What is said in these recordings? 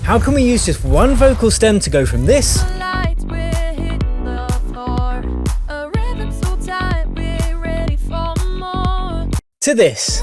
How can we use just one vocal stem to go from this to this?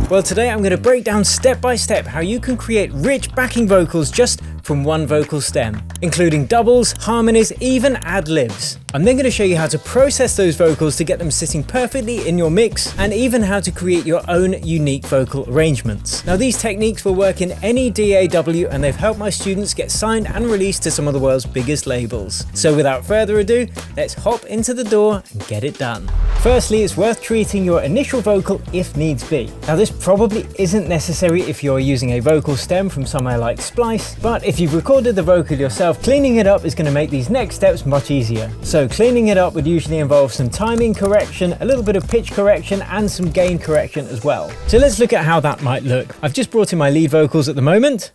Well, today I'm going to break down step by step how you can create rich backing vocals just from one vocal stem, including doubles, harmonies, even ad-libs. I'm then going to show you how to process those vocals to get them sitting perfectly in your mix, and even how to create your own unique vocal arrangements. Now, these techniques will work in any DAW, and they've helped my students get signed and released to some of the world's biggest labels. So without further ado, let's hop into the door and get it done. Firstly, it's worth treating your initial vocal if needs be. Now, this probably isn't necessary if you're using a vocal stem from somewhere like Splice, but if you've recorded the vocal yourself, cleaning it up is going to make these next steps much easier. So cleaning it up would usually involve some timing correction, a little bit of pitch correction, and some gain correction as well. So let's look at how that might look. I've just brought in my lead vocals at the moment.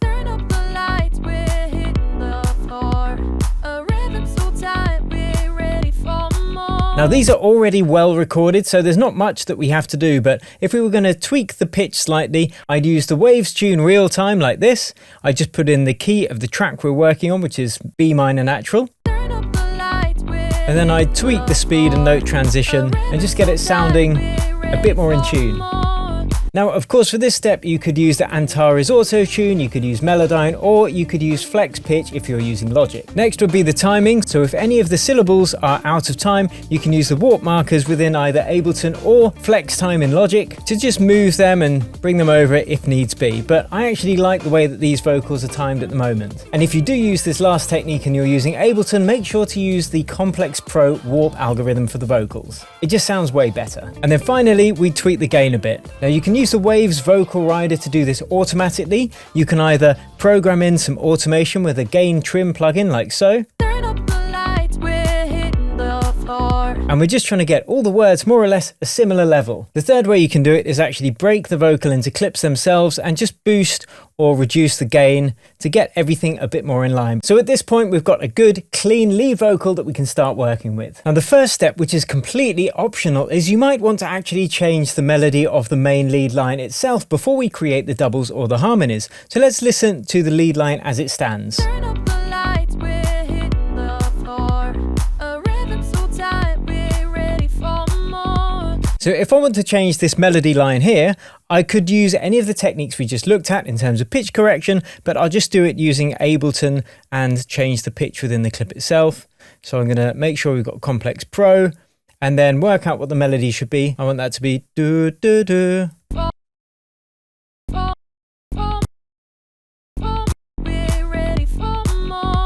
Now, these are already well recorded, so there's not much that we have to do, but if we were going to tweak the pitch slightly, I'd use the Waves tune real time like this. I just put in the key of the track we're working on, which is B minor natural. And then I'd tweak the speed and note transition and just get it sounding a bit more in tune. Now, of course, for this step, you could use the Tauri's Auto Tune, you could use Melodyne, or you could use Flex Pitch if you're using Logic. Next would be the timing. So if any of the syllables are out of time, you can use the warp markers within either Ableton or Flex Time in Logic to just move them and bring them over if needs be. But I actually like the way that these vocals are timed at the moment. And if you do use this last technique and you're using Ableton, make sure to use the Complex Pro warp algorithm for the vocals. It just sounds way better. And then finally, we tweak the gain a bit. Now, you can use the Waves vocal rider to do this automatically. You can either program in some automation with a gain trim plugin like so. And we're just trying to get all the words more or less a similar level. The third way you can do it is actually break the vocal into clips themselves and just boost or reduce the gain to get everything a bit more in line. So at this point, we've got a good, clean lead vocal that we can start working with. Now, the first step, which is completely optional, is you might want to actually change the melody of the main lead line itself before we create the doubles or the harmonies. So let's listen to the lead line as it stands. So if I want to change this melody line here, I could use any of the techniques we just looked at in terms of pitch correction, but I'll just do it using Ableton and change the pitch within the clip itself. So I'm going to make sure we've got Complex Pro and then work out what the melody should be. I want that to be do do do.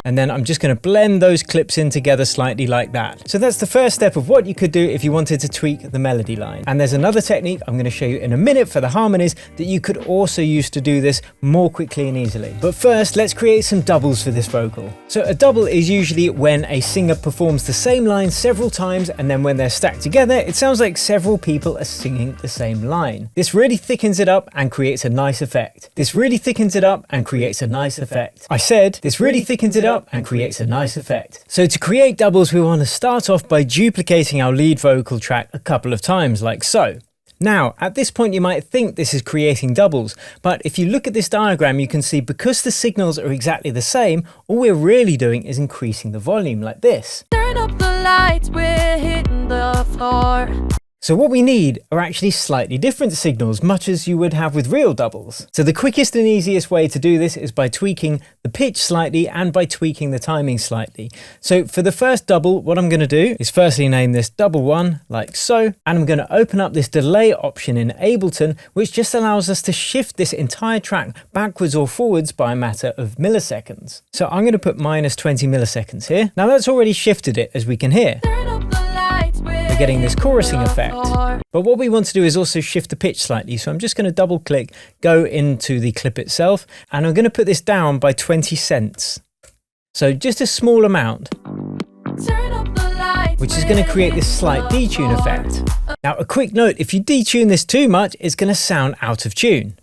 And then I'm just going to blend those clips in together slightly like that. So that's the first step of what you could do if you wanted to tweak the melody line. And there's another technique I'm going to show you in a minute for the harmonies that you could also use to do this more quickly and easily. But first, let's create some doubles for this vocal. So a double is usually when a singer performs the same line several times, and then when they're stacked together, it sounds like several people are singing the same line. This really thickens it up and creates a nice effect. This really thickens it up and creates a nice effect. I said, this really thickens it up and creates a nice effect. So to create doubles, we want to start off by duplicating our lead vocal track a couple of times, like so. Now, at this point, you might think this is creating doubles, but if you look at this diagram, you can see because the signals are exactly the same, all we're really doing is increasing the volume like this. Turn up the lights, we're hitting the floor. So what we need are actually slightly different signals, much as you would have with real doubles. So the quickest and easiest way to do this is by tweaking the pitch slightly and by tweaking the timing slightly. So for the first double, what I'm going to do is firstly name this double one like so, and I'm going to open up this delay option in Ableton, which just allows us to shift this entire track backwards or forwards by a matter of milliseconds. So I'm going to put -20 milliseconds here. Now that's already shifted it, as we can hear. We're getting this chorusing effect. But what we want to do is also shift the pitch slightly. So I'm just going to double click, go into the clip itself, and I'm going to put this down by 20 cents. So just a small amount, which is going to create this slight detune effect. Now a quick note, if you detune this too much, it's going to sound out of tune.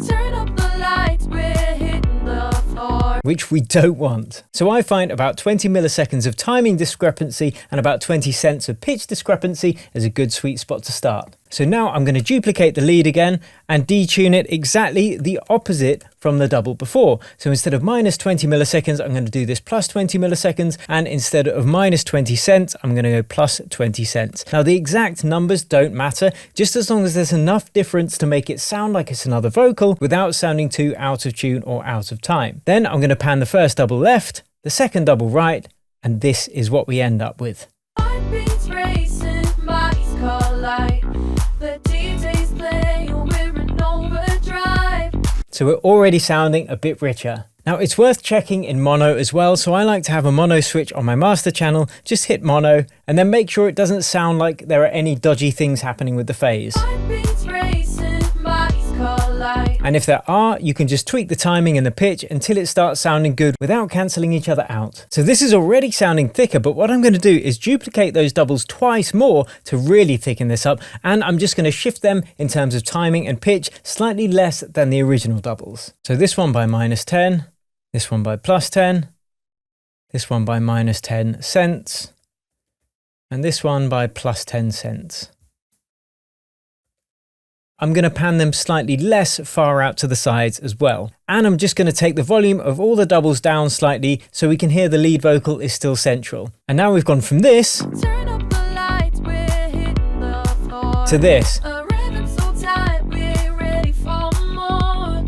Turn up the lights, we're hitting the floor. which we don't want. So I find about 20 milliseconds of timing discrepancy and about 20 cents of pitch discrepancy is a good sweet spot to start. So now I'm going to duplicate the lead again and detune it exactly the opposite from the double before. So instead of minus 20 milliseconds, I'm going to do this plus 20 milliseconds. And instead of minus 20 cents, I'm going to go plus 20 cents. Now the exact numbers don't matter, just as long as there's enough difference to make it sound like it's another vocal without sounding too out of tune or out of time. Then I'm going to pan the first double left, the second double right, and this is what we end up with. So we're already sounding a bit richer. Now it's worth checking in mono as well, so I like to have a mono switch on my master channel. Just hit mono and then make sure it doesn't sound like there are any dodgy things happening with the phase. And if there are, you can just tweak the timing and the pitch until it starts sounding good without cancelling each other out. So this is already sounding thicker, but what I'm going to do is duplicate those doubles twice more to really thicken this up. And I'm just going to shift them in terms of timing and pitch slightly less than the original doubles. So this one by minus 10, this one by plus 10, this one by minus 10 cents, and this one by plus 10 cents. I'm going to pan them slightly less far out to the sides as well. And I'm just going to take the volume of all the doubles down slightly so we can hear the lead vocal is still central. And now we've gone from this to this.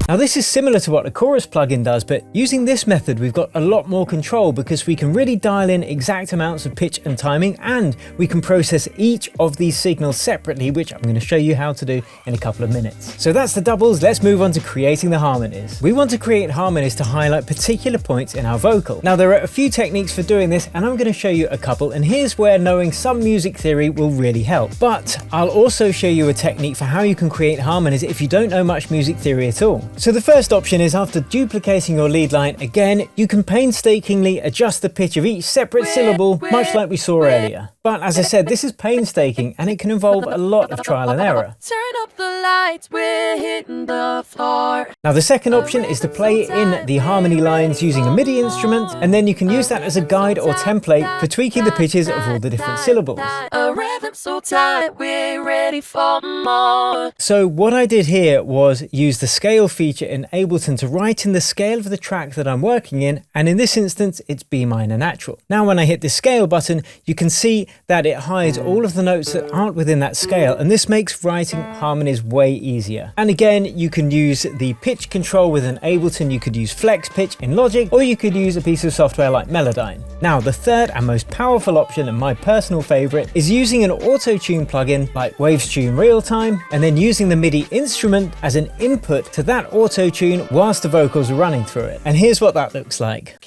Now this is similar to what a chorus plugin does, but using this method we've got a lot more control because we can really dial in exact amounts of pitch and timing, and we can process each of these signals separately, which I'm going to show you how to do in a couple of minutes. So that's the doubles, let's move on to creating the harmonies. We want to create harmonies to highlight particular points in our vocal. Now there are a few techniques for doing this and I'm going to show you a couple, and here's where knowing some music theory will really help. But I'll also show you a technique for how you can create harmonies if you don't know much music theory at all. So the first option is, after duplicating your lead line again, you can painstakingly adjust the pitch of each separate syllable, much like we saw earlier. But as I said, this is painstaking and it can involve a lot of trial and error. Turn up the lights, we're hitting the floor. Now the second option is to play in the harmony lines using a MIDI instrument, and then you can use that as a guide or template for tweaking the pitches of all the different syllables. A rhythm so tight, we're ready for more. So what I did here was use the scale feature in Ableton to write in the scale of the track that I'm working in, and in this instance it's B minor natural. Now when I hit the scale button, you can see that it hides all of the notes that aren't within that scale, and this makes writing harmonies way easier. And again, you can use the pitch control within Ableton, you could use flex pitch in Logic, or you could use a piece of software like Melodyne. Now the third and most powerful option, and my personal favorite, is using an auto-tune plugin like Waves Tune Real Time, and then using the MIDI instrument as an input to that auto-tune whilst the vocals are running through it. And here's what that looks like.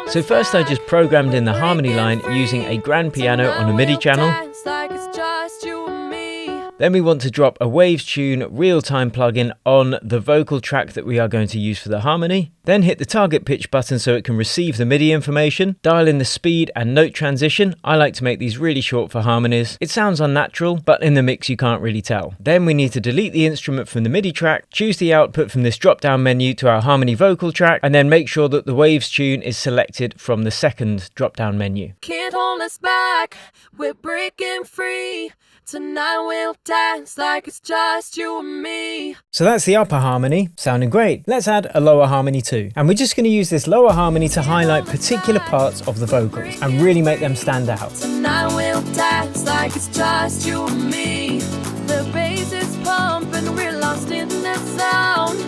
So first I just programmed in the harmony line using a grand piano on a MIDI channel. Then we want to drop a Waves Tune Real Time plugin on the vocal track that we are going to use for the harmony. Then hit the target pitch button so it can receive the MIDI information. Dial in the speed and note transition. I like to make these really short for harmonies. It sounds unnatural, but in the mix you can't really tell. Then we need to delete the instrument from the MIDI track, choose the output from this drop down menu to our harmony vocal track, and then make sure that the Waves Tune is selected from the second drop down menu. Can't hold us back, we're breaking free. Tonight we'll dance like it's just you and me. So that's the upper harmony, sounding great. Let's add a lower harmony too. And we're just going to use this lower harmony to highlight particular parts of the vocals and really make them stand out. Tonight we'll dance like it's just you and me. The bass is pumping, we're lost in the sound.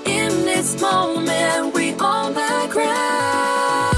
In this moment, we own the ground.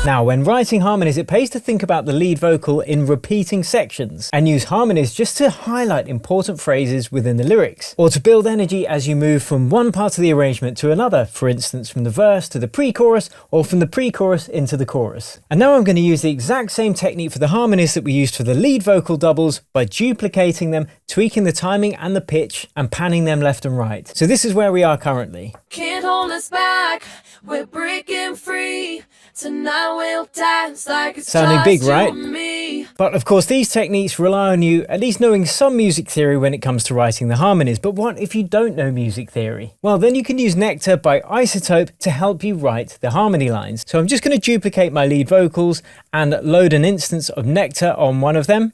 Now, when writing harmonies, it pays to think about the lead vocal in repeating sections and use harmonies just to highlight important phrases within the lyrics, or to build energy as you move from one part of the arrangement to another, for instance from the verse to the pre-chorus, or from the pre-chorus into the chorus. And now I'm going to use the exact same technique for the harmonies that we used for the lead vocal doubles by duplicating them, tweaking the timing and the pitch, and panning them left and right. So this is where we are currently. Can't hold us back, we're breaking free. Tonight we'll dance like it's sounding just big, right? you and me. But of course, these techniques rely on you at least knowing some music theory when it comes to writing the harmonies. But what if you don't know music theory? Well, then you can use Nectar by iZotope to help you write the harmony lines. So I'm just going to duplicate my lead vocals and load an instance of Nectar on one of them.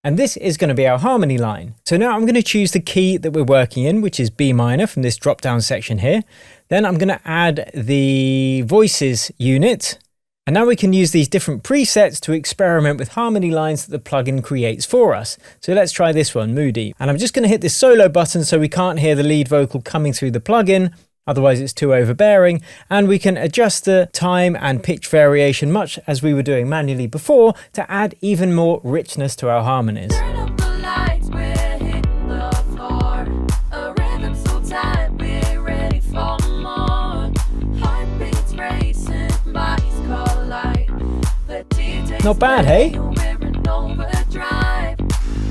And this is going to be our harmony line. So now I'm going to choose the key that we're working in, which is B minor from this drop down section here. Then I'm going to add the voices unit. And now we can use these different presets to experiment with harmony lines that the plugin creates for us. So let's try this one, Moody. And I'm just going to hit this solo button so we can't hear the lead vocal coming through the plugin. Otherwise it's too overbearing, and we can adjust the time and pitch variation much as we were doing manually before to add even more richness to our harmonies. Not bad, hey?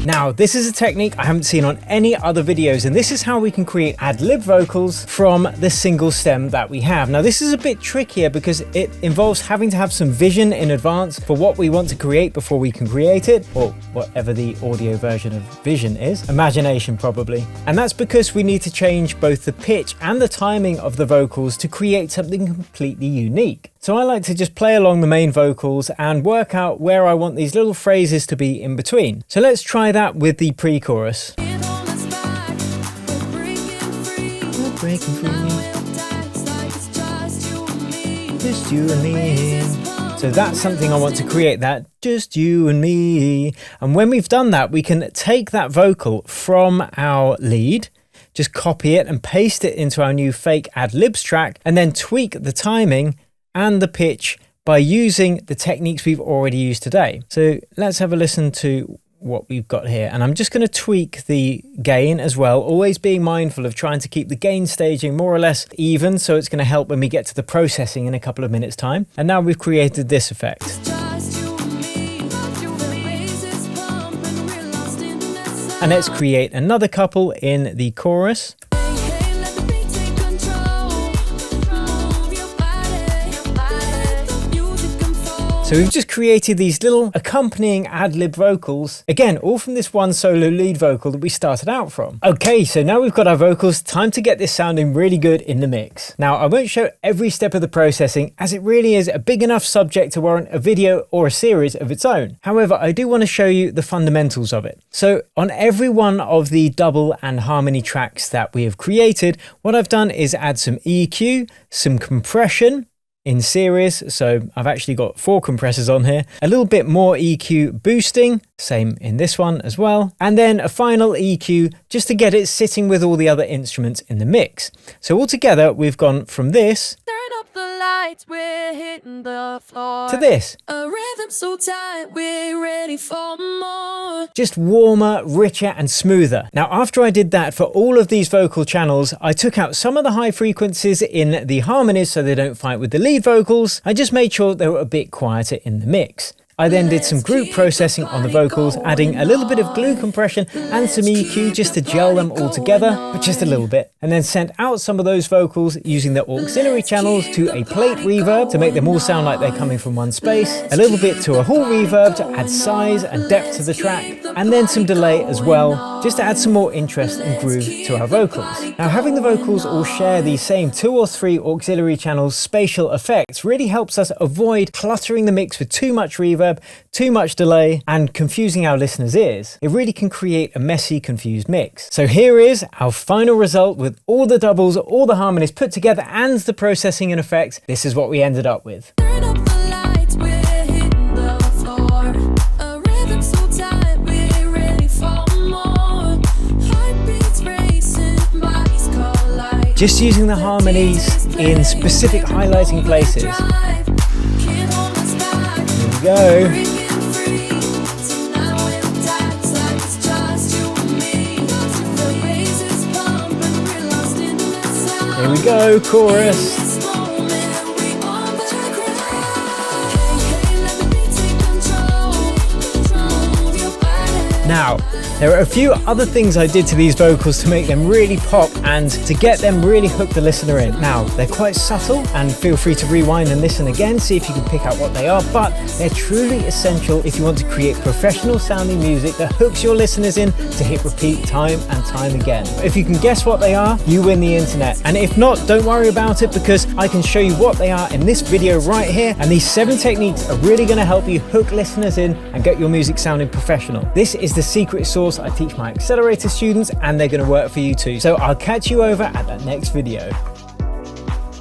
Now, this is a technique I haven't seen on any other videos, and this is how we can create ad-lib vocals from the single stem that we have. Now, this is a bit trickier because it involves having to have some vision in advance for what we want to create before we can create it, or whatever the audio version of vision is. Imagination, probably. And that's because we need to change both the pitch and the timing of the vocals to create something completely unique. So I like to just play along the main vocals and work out where I want these little phrases to be in between. So let's try that with the pre-chorus. Breaking free. Just you and me. So that's something I want to create, that just you and me. And when we've done that, we can take that vocal from our lead, just copy it and paste it into our new fake ad-libs track, and then tweak the timing and the pitch by using the techniques we've already used today. So let's have a listen to what we've got here. And I'm just going to tweak the gain as well, always being mindful of trying to keep the gain staging more or less even, so it's going to help when we get to the processing in a couple of minutes time. And now we've created this effect. And let's create another couple in the chorus. So we've just created these little accompanying ad-lib vocals, again, all from this one solo lead vocal that we started out from. Okay, so now we've got our vocals, time to get this sounding really good in the mix. Now, I won't show every step of the processing, as it really is a big enough subject to warrant a video or a series of its own. However, I do want to show you the fundamentals of it. So on every one of the double and harmony tracks that we have created, what I've done is add some EQ, some compression, in series, so I've actually got 4 compressors on here, a little bit more EQ boosting, same in this one as well, and then a final EQ just to get it sitting with all the other instruments in the mix. So altogether we've gone from this we're hitting the floor to this. A rhythm so tight, we're ready for more. Just warmer, richer and smoother. Now, after I did that for all of these vocal channels, I took out some of the high frequencies in the harmonies so they don't fight with the lead vocals. I just made sure they were a bit quieter in the mix. I then did some group processing on the vocals, adding a little bit of glue compression and some EQ just to gel them all together, but just a little bit. And then sent out some of those vocals using the auxiliary channels to a plate reverb to make them all sound like they're coming from one space, a little bit to a hall reverb to add size and depth to the track, and then some delay as well, just to add some more interest and groove to our vocals. Now, having the vocals all share these same 2 or 3 auxiliary channels spatial effects really helps us avoid cluttering the mix with too much reverb, too much delay, and confusing our listeners' ears. It really can create a messy, confused mix. So here is our final result with all the doubles, all the harmonies put together, and the processing and effects. This is what we ended up with. Just using the harmonies in specific highlighting places. Here we go. Here we go, chorus. Now, There are a few other things I did to these vocals to make them really pop and to get them really hook the listener in. Now, they're quite subtle, and feel free to rewind and listen again, see if you can pick out what they are, but they're truly essential if you want to create professional sounding music that hooks your listeners in to hit repeat time and time again. If you can guess what they are, you win the internet. And if not, don't worry about it, because I can show you what they are in this video right here, and these 7 techniques are really going to help you hook listeners in and get your music sounding professional. This is the secret sauce I teach my Accelerator students, and they're going to work for you too. So I'll catch you over at that next video.